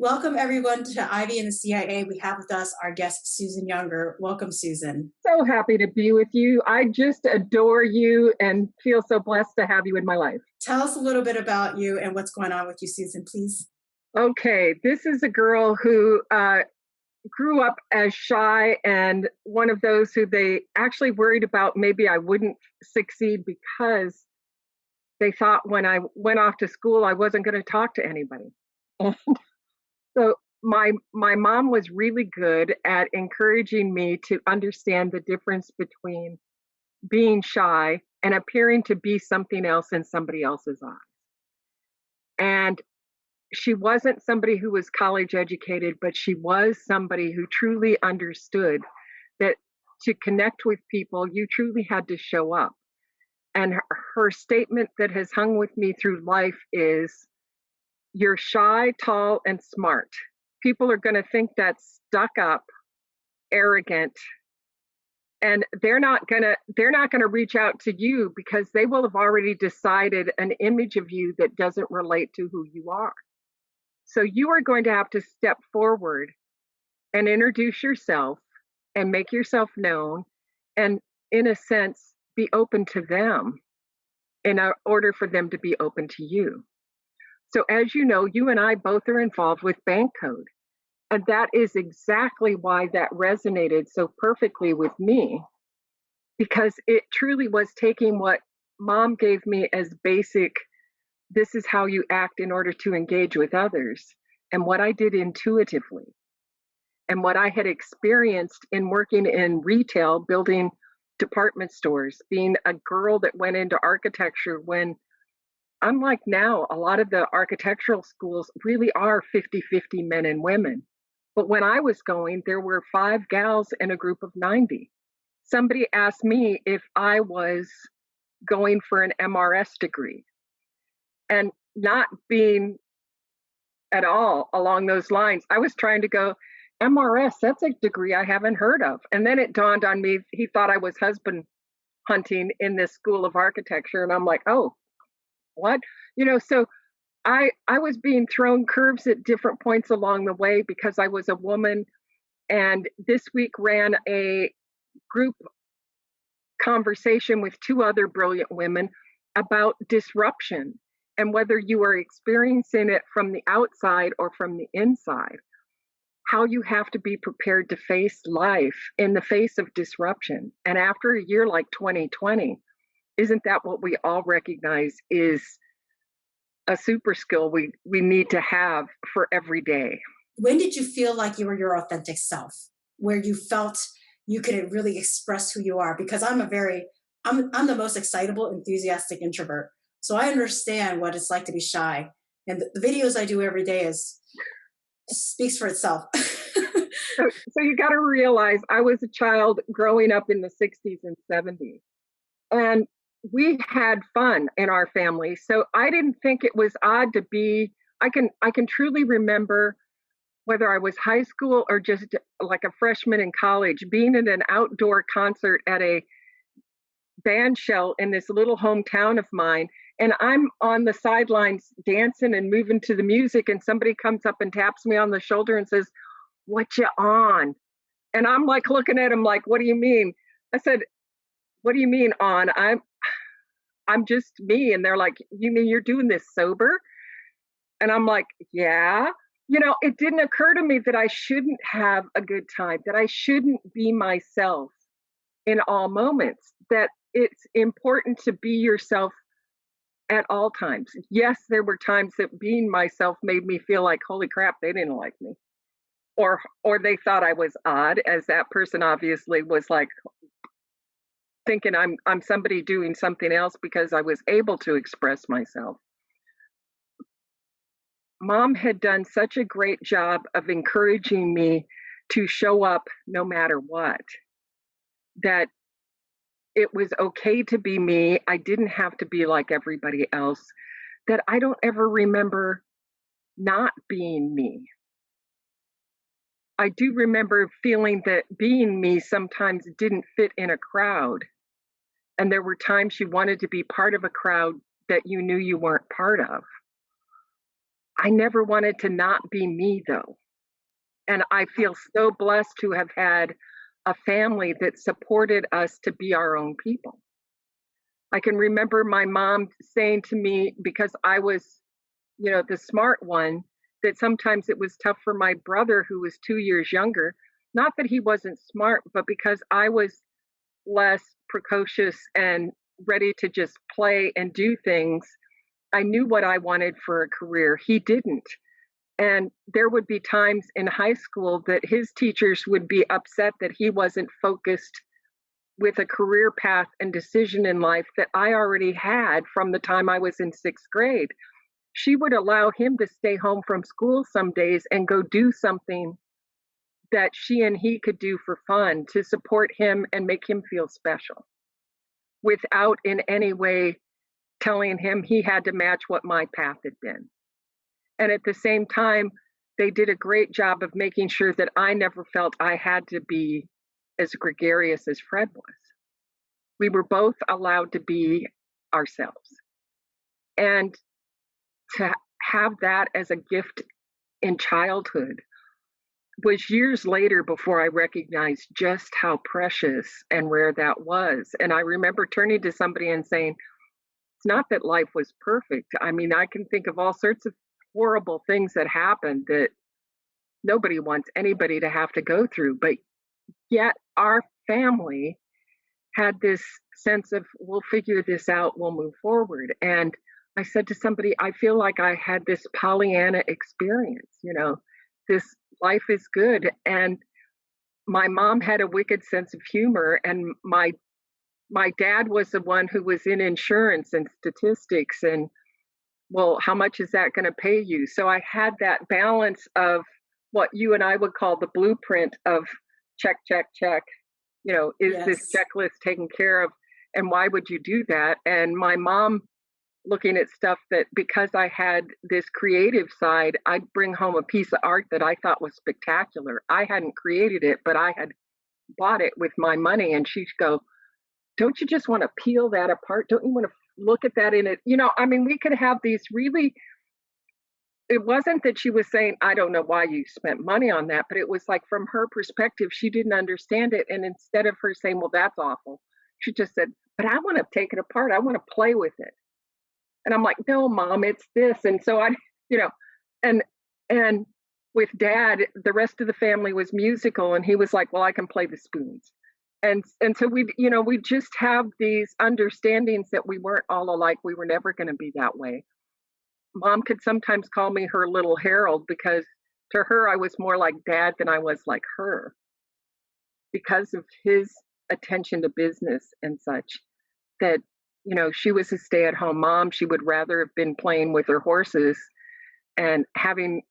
Welcome everyone to Ivy and the CIA. We have with us our guest Susan Younger. Welcome, Susan. So happy to be with you. I just adore you and feel so blessed to have you in my life. Tell us a little bit about you and what's going on with you, Susan, please. Okay, this is a girl who grew up as shy and one of those who they actually worried about maybe I wouldn't succeed because they thought when I went off to school I wasn't going to talk to anybody. And so my mom was really good at encouraging me to understand the difference between being shy and appearing to be something else in somebody else's eyes. And she wasn't somebody who was college educated, but she was somebody who truly understood that to connect with people, you truly had to show up. And her statement that has hung with me through life is, you're shy, tall, and smart. People are going to think that's stuck up, arrogant, and they're not going to reach out to you because they will have already decided an image of you that doesn't relate to who you are. So you are going to have to step forward and introduce yourself and make yourself known and, in a sense, be open to them in order for them to be open to you. So as you know, you and I both are involved with bank code. And that is exactly why that resonated so perfectly with me, because it truly was taking what mom gave me as basic, this is how you act in order to engage with others, and what I did intuitively, and what I had experienced in working in retail, building department stores, being a girl that went into architecture when, unlike now, a lot of the architectural schools really are 50-50 men and women. But when I was going, there were 5 gals in a group of 90. Somebody asked me if I was going for an MRS degree, and not being at all along those lines. I was trying to go, MRS, that's a degree I haven't heard of. And then it dawned on me, he thought I was husband hunting in this school of architecture. And I'm like, oh, what? So I was being thrown curves at different points along the way because I was a woman. And this week ran a group conversation with 2 other brilliant women about disruption and whether you are experiencing it from the outside or from the inside, how you have to be prepared to face life in the face of disruption. And after a year like 2020, isn't that what we all recognize is a super skill we need to have for every day? When did you feel like you were your authentic self, where you felt you could really express who you are? Because I'm the most excitable, enthusiastic introvert. So I understand what it's like to be shy. And the videos I do every day is speaks for itself. So you got to realize I was a child growing up in the 60s and 70s. And we had fun in our family. So I didn't think it was odd to be, I can truly remember whether I was high school or just like a freshman in college, being in an outdoor concert at a band shell in this little hometown of mine. And I'm on the sidelines dancing and moving to the music. And somebody comes up and taps me on the shoulder and says, "What you on?" And I'm like looking at him like, "What do you mean?" I said, "What do you mean on? I'm just me." And they're like, "You mean you're doing this sober?" And I'm like, "Yeah." It didn't occur to me that I shouldn't have a good time, that I shouldn't be myself in all moments, that it's important to be yourself at all times. Yes, there were times that being myself made me feel like, holy crap, they didn't like me. Or they thought I was odd, as that person obviously was like thinking I'm somebody doing something else because I was able to express myself. Mom had done such a great job of encouraging me to show up no matter what, that it was okay to be me. I didn't have to be like everybody else, that I don't ever remember not being me. I do remember feeling that being me sometimes didn't fit in a crowd. And there were times you wanted to be part of a crowd that you knew you weren't part of. I never wanted to not be me though. And I feel so blessed to have had a family that supported us to be our own people. I can remember my mom saying to me, because I was, the smart one, that sometimes it was tough for my brother who was 2 years younger. Not that he wasn't smart, but because I was less precocious and ready to just play and do things. I knew what I wanted for a career. He didn't. And there would be times in high school that his teachers would be upset that he wasn't focused with a career path and decision in life that I already had from the time I was in sixth grade. She would allow him to stay home from school some days and go do something that she and he could do for fun to support him and make him feel special without in any way telling him he had to match what my path had been. And at the same time, they did a great job of making sure that I never felt I had to be as gregarious as Fred was. We were both allowed to be ourselves. And to have that as a gift in childhood was years later before I recognized just how precious and rare that was. And I remember turning to somebody and saying, it's not that life was perfect. I mean, I can think of all sorts of horrible things that happened that nobody wants anybody to have to go through. But yet our family had this sense of, we'll figure this out, we'll move forward. And I said to somebody, I feel like I had this Pollyanna experience, this life is good. And my mom had a wicked sense of humor, and my dad was the one who was in insurance and statistics and, well, how much is that going to pay you? So I had that balance of what you and I would call the blueprint of check, check, check. Is this Yes. checklist taken care of? And why would you do that? And my mom looking at stuff that, because I had this creative side, I'd bring home a piece of art that I thought was spectacular. I hadn't created it, but I had bought it with my money. And she'd go, don't you just want to peel that apart? Don't you want to look at that in it? I mean, we could have these really, it wasn't that she was saying, I don't know why you spent money on that, but it was like from her perspective, she didn't understand it. And instead of her saying, well, that's awful, she just said, but I want to take it apart. I want to play with it. And I'm like, no, mom, it's this. And so you know, and and with dad, the rest of the family was musical, and he was like, well, I can play the spoons. And so we just have these understandings that we weren't all alike. We were never going to be that way. Mom could sometimes call me her little Harold because to her I was more like dad than I was like her because of his attention to business and such. That she was a stay-at-home mom. She would rather have been playing with her horses and having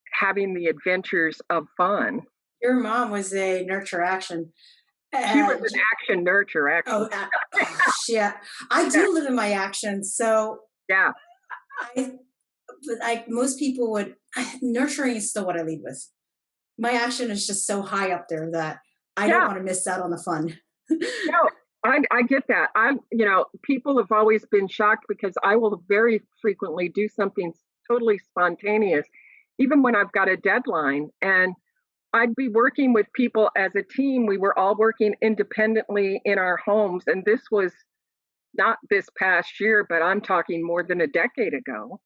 the adventures of fun. Your mom was a nurture action. She was Uh, an action nurture, oh, actually. yeah. I Yeah, do live in my actions. So yeah, I, like most people would, nurturing is still what I lead with. My action is just so high up there that I don't yeah. want to miss out on the fun. No, I get that. People have always been shocked because I will very frequently do something totally spontaneous, even when I've got a deadline. And I'd be working with people as a team. We were all working independently in our homes. And this was not this past year, but I'm talking more than a decade ago.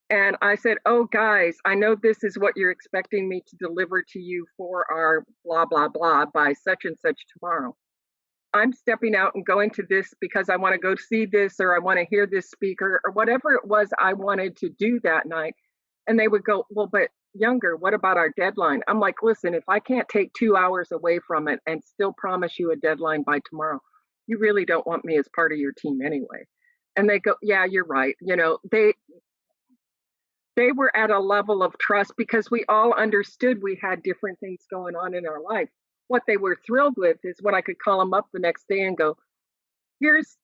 And I said, oh, guys, I know this is what you're expecting me to deliver to you for our blah, blah, blah by such and such tomorrow. I'm stepping out and going to this because I want to go see this or I want to hear this speaker or whatever it was I wanted to do that night. And they would go, well, but younger, what about our deadline? I'm like, listen, if I can't take 2 hours away from it and still promise you a deadline by tomorrow, you really don't want me as part of your team anyway. And they go, yeah, you're right. They were at a level of trust because we all understood we had different things going on in our life. What they were thrilled with is when I could call them up the next day and go, here's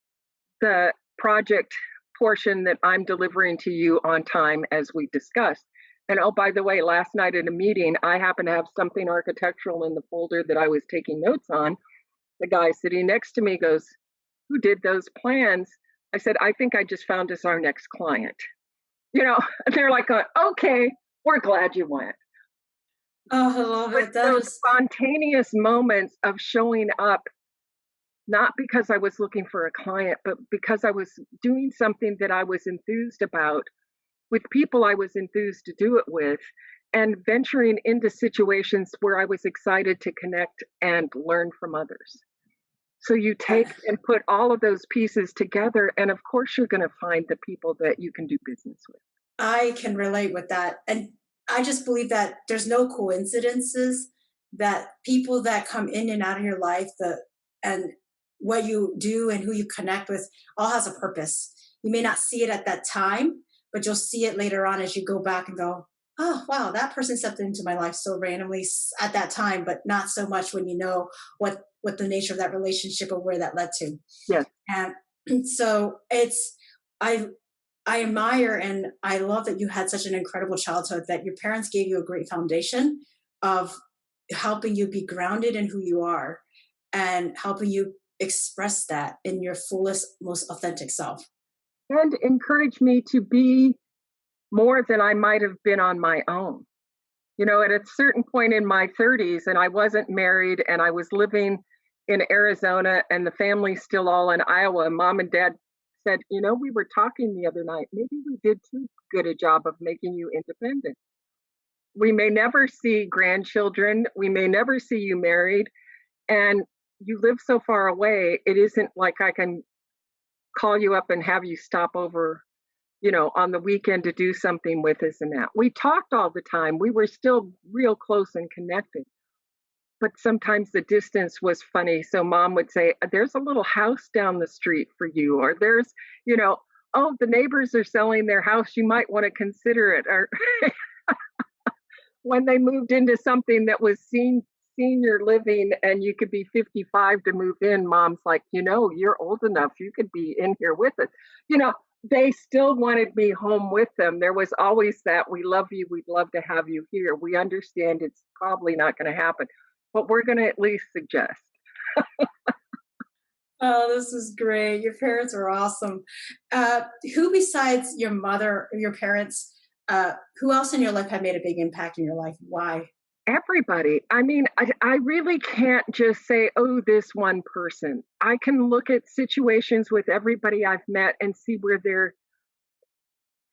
the project portion that I'm delivering to you on time as we discussed. And oh, by the way, last night at a meeting, I happen to have something architectural in the folder that I was taking notes on. The guy sitting next to me goes, who did those plans? I said, I think I just found us our next client. And they're like, okay, We're glad you went. Oh, I love But it. That those is spontaneous moments of showing up, not because I was looking for a client, but because I was doing something that I was enthused about with people I was enthused to do it with, and venturing into situations where I was excited to connect and learn from others. So you uh, take and put all of those pieces together, and of course, you're going to find the people that you can do business with. I can relate with that. And I just believe that there's no coincidences, that people that come in and out of your life, and what you do and who you connect with all has a purpose. You may not see it at that time, but you'll see it later on as you go back and go, oh, wow, that person stepped into my life so randomly at that time, but not so much when you know what the nature of that relationship or where that led to. Yes. And so I I admire and I love that you had such an incredible childhood, that your parents gave you a great foundation of helping you be grounded in who you are and helping you express that in your fullest, most authentic self. And encourage me to be more than I might have been on my own. At a certain point in my 30s, and I wasn't married, and I was living in Arizona, and the family's still all in Iowa. Mom and dad said, we were talking the other night. Maybe we did too good a job of making you independent. We may never see grandchildren. We may never see you married. And you live so far away, it isn't like I can call you up and have you stop over, on the weekend to do something with us and that. We talked all the time. We were still real close and connected. But sometimes the distance was funny. So mom would say, there's a little house down the street for you, or there's, you know, oh, the neighbors are selling their house. You might want to consider it. Or when they moved into something that was senior living and you could be 55 to move in, mom's like, you're old enough. You could be in here with us. You know, they still wanted me home with them. There was always that, we love you. We'd love to have you here. We understand it's probably not going to happen, but we're going to at least suggest. Oh, this is great. Your parents are awesome. Uh, who besides your mother or your parents, who else in your life had made a big impact in your life? Why? Everybody. I mean, I really can't just say, oh, this one person. I can look at situations with everybody I've met and see where their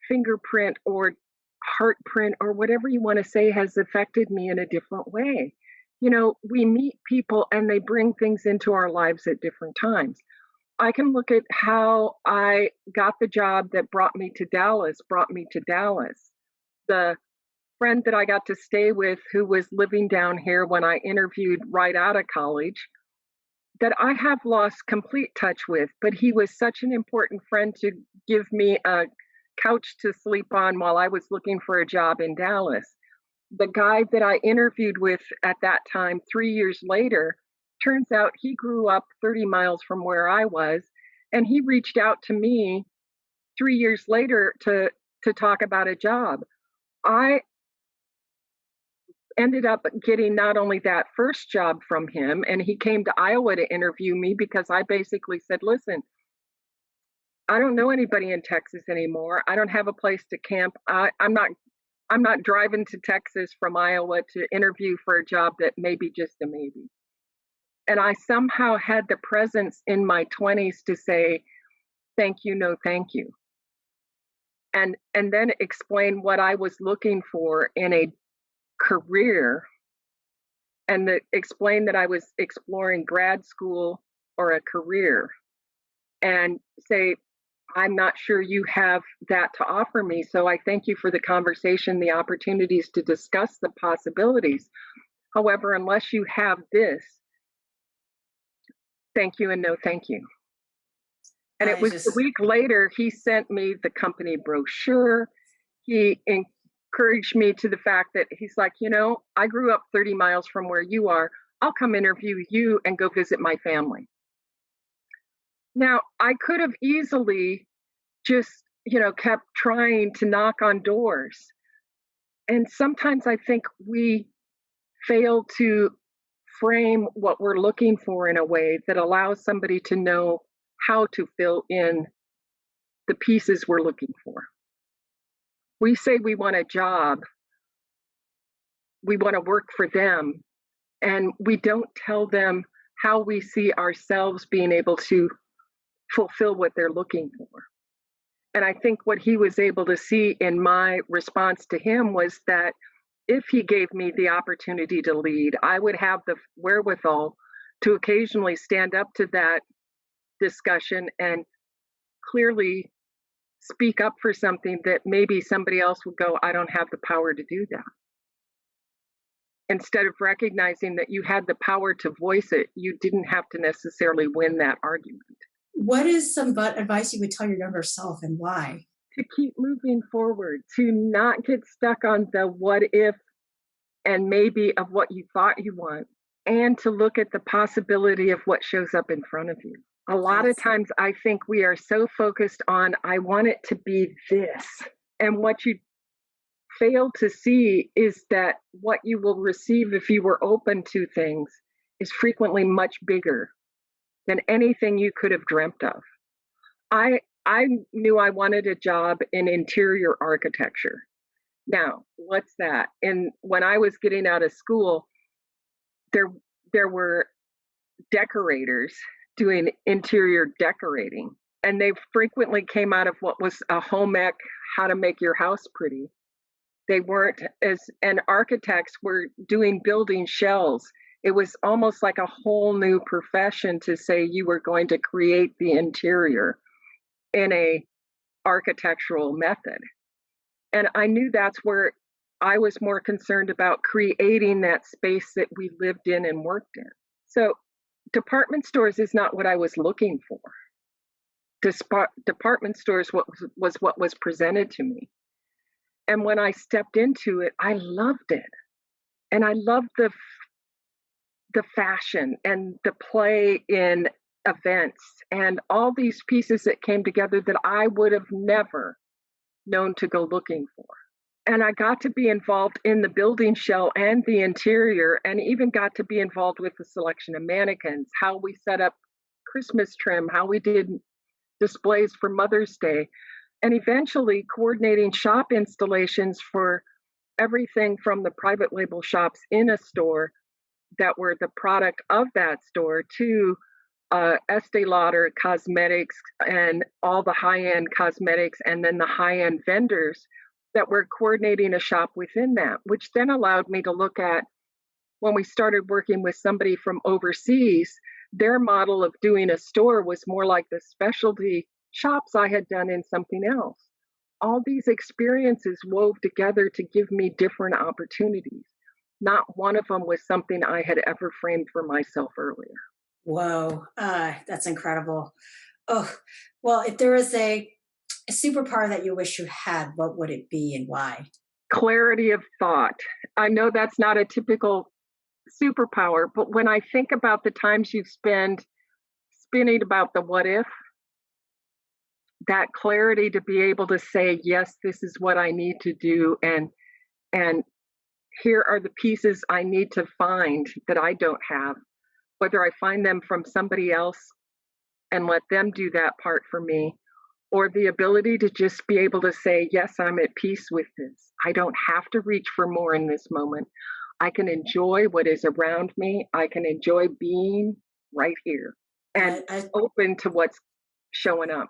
fingerprint or heartprint or whatever you want to say has affected me in a different way. We meet people and they bring things into our lives at different times. I can look at how I got the job that brought me to Dallas. The friend that I got to stay with who was living down here when I interviewed right out of college, that I have lost complete touch with, but he was such an important friend to give me a couch to sleep on while I was looking for a job in Dallas. The guy that I interviewed with at that time, 3 years later, turns out he grew up 30 miles from where I was, and he reached out to me 3 years later to talk about a job. I ended up getting not only that first job from him, and he came to Iowa to interview me because I basically said, listen, I don't know anybody in Texas anymore. I don't have a place to camp. I'm not driving to Texas from Iowa to interview for a job that may be just a maybe. And I somehow had the presence in my 20s to say, thank you, no thank you. And then explain what I was looking for in a career, and explain that I was exploring grad school or a career, and say, I'm not sure you have that to offer me. So I thank you for the conversation, the opportunities to discuss the possibilities. However, unless you have this, thank you and no thank you. And it I was a just, week later, he sent me the company brochure. He encouraged me to the fact that he's like, I grew up 30 miles from where you are. I'll come interview you and go visit my family. Now, I could have easily just, kept trying to knock on doors. And sometimes I think we fail to frame what we're looking for in a way that allows somebody to know how to fill in the pieces we're looking for. We say we want a job, we want to work for them, and we don't tell them how we see ourselves being able to fulfill what they're looking for. And I think what he was able to see in my response to him was that if he gave me the opportunity to lead, I would have the wherewithal to occasionally stand up to that discussion and clearly speak up for something that maybe somebody else would go, I don't have the power to do that. Instead of recognizing that you had the power to voice it, you didn't have to necessarily win that argument. What is some advice you would tell your younger self and why? To keep moving forward, to not get stuck on the what if and maybe of what you thought you want, and to look at the possibility of what shows up in front of you. A lot of Yes. times I think we are so focused on, I want it to be this. And what you fail to see is that what you will receive if you were open to things is frequently much bigger than anything you could have dreamt of. I knew I wanted a job in interior architecture. Now, what's that? And when I was getting out of school, there there were decorators doing interior decorating, and they frequently came out of what was a home ec, how to make your house pretty. They weren't as and architects were doing building shells. It was almost like a whole new profession to say you were going to create the interior in a architectural method. And I knew that's where I was more concerned about creating that space that we lived in and worked in. So department stores is not what I was looking for. Department stores was what was presented to me. And when I stepped into it, I loved it. And I loved the fashion and the play in events and all these pieces that came together that I would have never known to go looking for. And I got to be involved in the building shell and the interior, and even got to be involved with the selection of mannequins, how we set up Christmas trim, how we did displays for Mother's Day, and eventually coordinating shop installations for everything from the private label shops in a store that were the product of that store to Estee Lauder cosmetics and all the high-end cosmetics, and then the high-end vendors that were coordinating a shop within that, which then allowed me to look at when we started working with somebody from overseas, their model of doing a store was more like the specialty shops I had done in something else. All these experiences wove together to give me different opportunities. Not one of them was something I had ever framed for myself earlier. Whoa, that's incredible. Oh, well, if there was a superpower that you wish you had, what would it be and why? Clarity of thought. I know that's not a typical superpower, but when I think about the times you've spent spinning about the what if, that clarity to be able to say, yes, this is what I need to do, and here are the pieces I need to find that I don't have, whether I find them from somebody else and let them do that part for me, or the ability to just be able to say, yes, I'm at peace with this. I don't have to reach for more in this moment. I can enjoy what is around me. I can enjoy being right here and I open to what's showing up,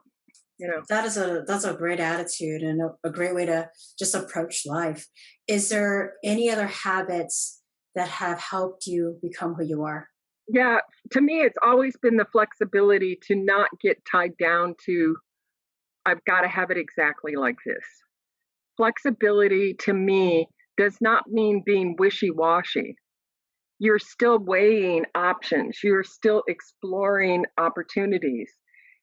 you know. that's a great attitude and a great way to just approach life. Is there any other habits that have helped you become who you are? Yeah, to me, it's always been the flexibility to not get tied down to, I've got to have it exactly like this. Flexibility to me does not mean being wishy washy. You're still weighing options, you're still exploring opportunities,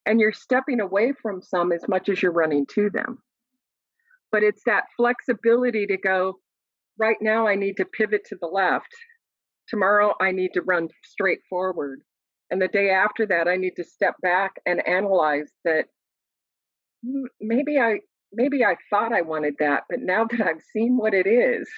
and you're stepping away from some as much as you're running to them. But it's that flexibility to go, right now, I need to pivot to the left. Tomorrow, I need to run straight forward. And the day after that, I need to step back and analyze that maybe I thought I wanted that, but now that I've seen what it is,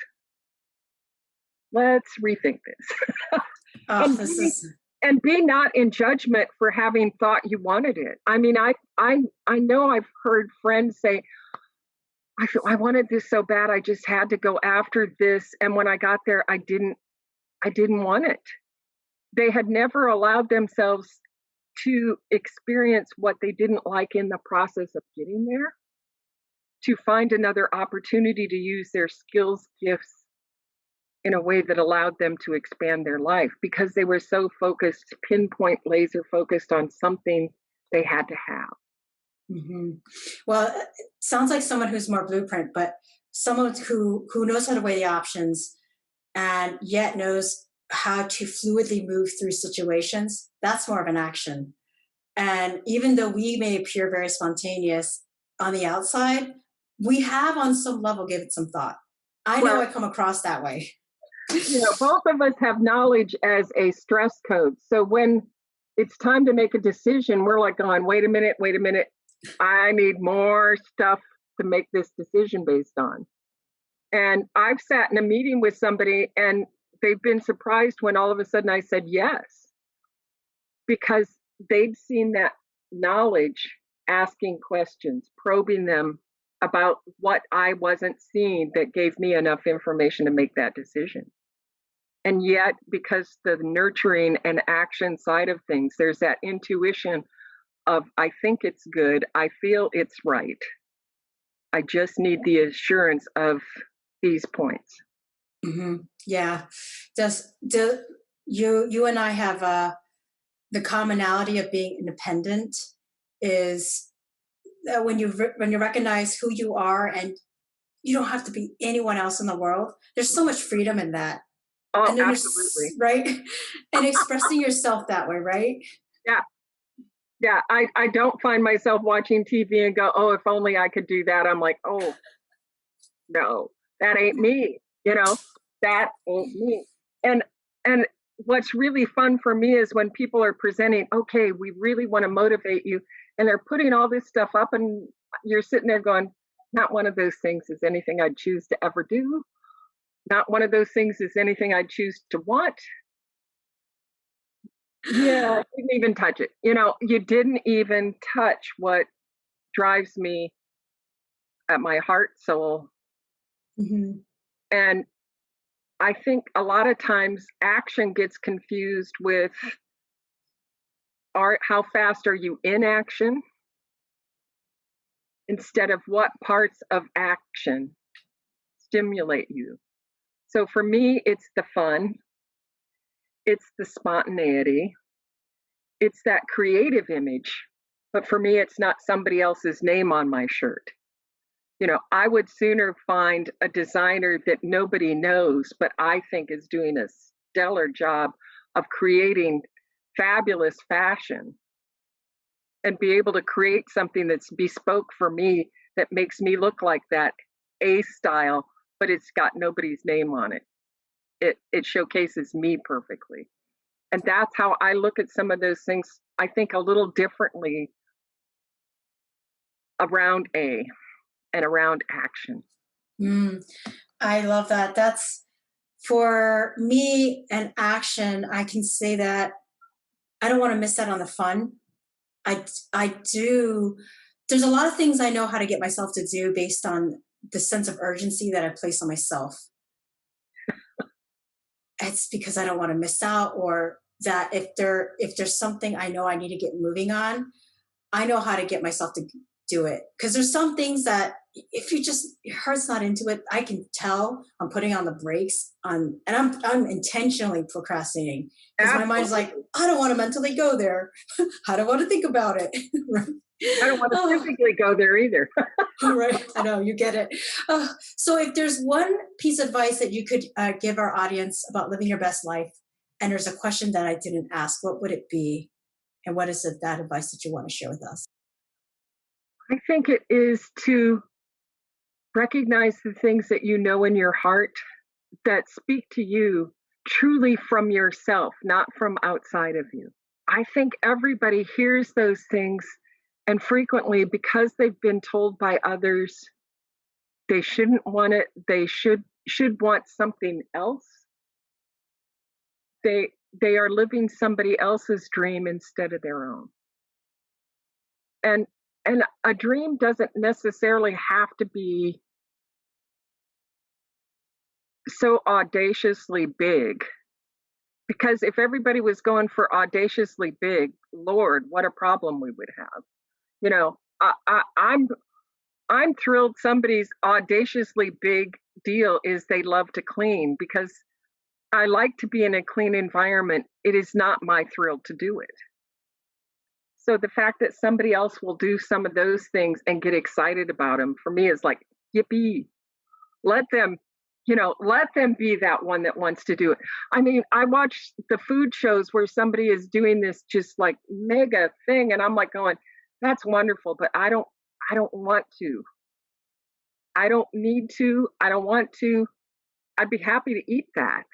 let's rethink this. Oh, and this be is and be not in judgment for having thought you wanted it. I mean, I know I've heard friends say, I wanted this so bad. I just had to go after this. And when I got there, I didn't want it. They had never allowed themselves to experience what they didn't like in the process of getting there, to find another opportunity to use their skills, gifts in a way that allowed them to expand their life because they were so focused, pinpoint, laser focused on something they had to have. Hmm. Well, it sounds like someone who's more blueprint, but someone who knows how to weigh the options and yet knows how to fluidly move through situations. That's more of an action. And even though we may appear very spontaneous on the outside, we have on some level given some thought. I know Well, I come across that way. both of us have knowledge as a stress code. So when it's time to make a decision, we're like going, wait a minute, wait a minute. I need more stuff to make this decision based on. And I've sat in a meeting with somebody and they've been surprised when all of a sudden I said yes, because they'd seen that knowledge, asking questions, probing them about what I wasn't seeing that gave me enough information to make that decision. And yet, because the nurturing and action side of things, there's that intuition of, I think it's good, I feel it's right. I just need the assurance of these points. Hmm. Yeah. Does do you and I have the commonality of being independent is when when you recognize who you are and you don't have to be anyone else in the world. There's so much freedom in that, Oh, and then there's absolutely. right, and expressing yourself that way, right? Yeah. Yeah. I don't find myself watching TV and go, oh, if only I could do that. I'm like, oh, no, that ain't me. That ain't me. And and what's really fun for me is when people are presenting, okay, we really want to motivate you, and they're putting all this stuff up, and you're sitting there going, not one of those things is anything I'd choose to ever do. Not one of those things is anything I'd choose to want. Yeah, didn't even touch it. You didn't even touch what drives me at my heart, soul. Hmm. And I think a lot of times action gets confused with how fast are you in action instead of what parts of action stimulate you. So for me, it's the fun, it's the spontaneity, it's that creative image. But for me, it's not somebody else's name on my shirt. I would sooner find a designer that nobody knows, but I think is doing a stellar job of creating fabulous fashion and be able to create something that's bespoke for me that makes me look like that A style, but it's got nobody's name on it. It showcases me perfectly. And that's how I look at some of those things, I think a little differently around A and around action. Mm, I love that. That's for me an action. I can say that I don't want to miss out on the fun. I do. There's a lot of things I know how to get myself to do based on the sense of urgency that I place on myself. It's because I don't want to miss out, or that if there's something I know I need to get moving on, I know how to get myself to do it. Because there's some things that if you just your heart's not into it, I can tell I'm putting on the brakes on, and I'm intentionally procrastinating because my mind's like, Absolutely. I don't want to mentally go there. I don't want to think about it. Right? I don't want to Oh, physically go there either. right. I know you get it. So, if there's one piece of advice that you could give our audience about living your best life, and there's a question that I didn't ask, what would it be? And what is it, that advice that you want to share with us? I think it is to recognize the things that you know in your heart that speak to you truly from yourself, not from outside of you. I think everybody hears those things, and frequently, because they've been told by others they shouldn't want it, they should want something else. They are living somebody else's dream instead of their own. And And a dream doesn't necessarily have to be so audaciously big, because if everybody was going for audaciously big, Lord, what a problem we would have. You know, I'm thrilled somebody's audaciously big deal is they love to clean, because I like to be in a clean environment. It is not my thrill to do it. So the fact that somebody else will do some of those things and get excited about them for me is like, yippee. Let them, let them be that one that wants to do it. I mean, I watch the food shows where somebody is doing this just like mega thing, and I'm like going, that's wonderful, but I don't want to. I don't need to. I don't want to. I'd be happy to eat that.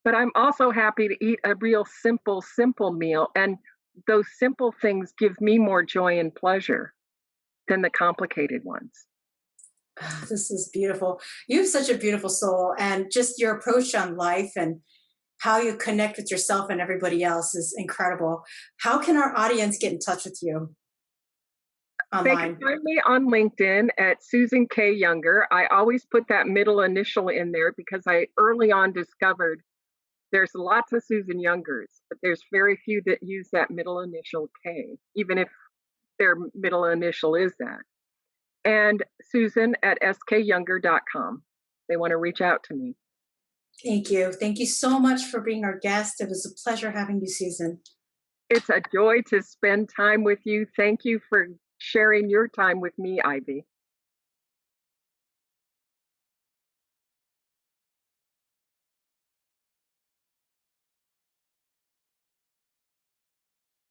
But I'm also happy to eat a real simple, simple meal. And those simple things give me more joy and pleasure than the complicated ones. Ah, this is beautiful. You have such a beautiful soul, and just your approach on life and how you connect with yourself and everybody else is incredible. How can our audience get in touch with you They can online? find me on LinkedIn at Susan K. Younger. I always put that middle initial in there because I early on discovered there's lots of Susan Youngers, but there's very few that use that middle initial K, even if their middle initial is that. And Susan at skyounger.com. They want to reach out to me. Thank you. Thank you so much for being our guest. It was a pleasure having you, Susan. It's a joy to spend time with you. Thank you for sharing your time with me, Ivy.